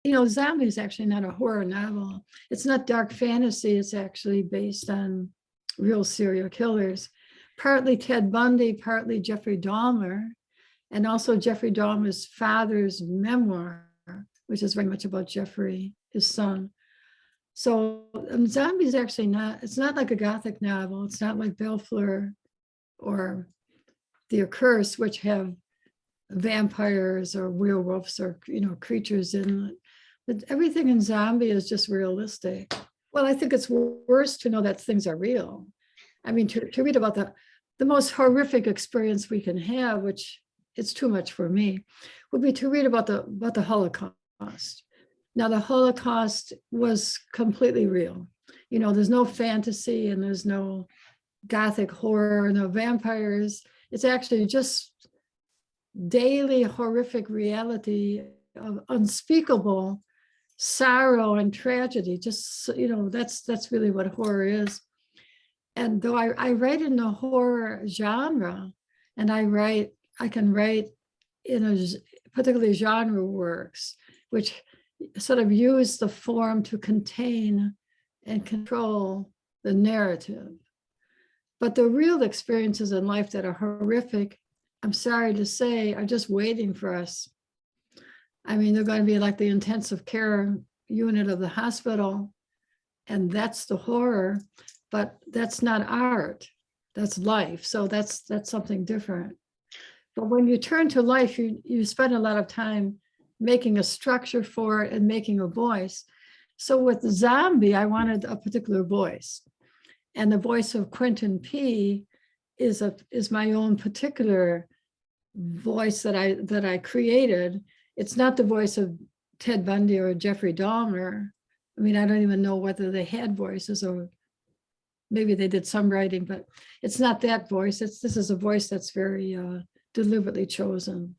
Zombie is actually not a horror novel. It's not dark fantasy. It's actually based on real serial killers, partly Ted Bundy, partly Jeffrey Dahmer, and also Jeffrey Dahmer's father's memoir, which is very much about Jeffrey, his son. So Zombie is actually it's not like a Gothic novel. It's not like Bellfleur or The Accursed, which have vampires or werewolves or creatures in it. But everything in Zombie is just realistic. Well, I think it's worse to know that things are real. I mean, to read about the most horrific experience we can have, which it's too much for me, would be to read about the Holocaust. Now, the Holocaust was completely real. There's no fantasy and there's no Gothic horror, no vampires. It's actually just daily horrific reality of unspeakable sorrow and tragedy. Just, that's really what horror is. And though I write in the horror genre, and I can write in a particularly genre works, which sort of use the form to contain and control the narrative. But the real experiences in life that are horrific, I'm sorry to say, are just waiting for us. I mean, they're going to be like the intensive care unit of the hospital, and that's the horror, but that's not art, that's life. So that's something different. But when you turn to life, you spend a lot of time making a structure for it and making a voice. So with Zombie, I wanted a particular voice. And the voice of Quentin P. is my own particular voice that I created. It's not the voice of Ted Bundy or Jeffrey Dahmer. I mean, I don't even know whether they had voices, or maybe they did some writing, but it's not that voice. This is a voice that's very deliberately chosen.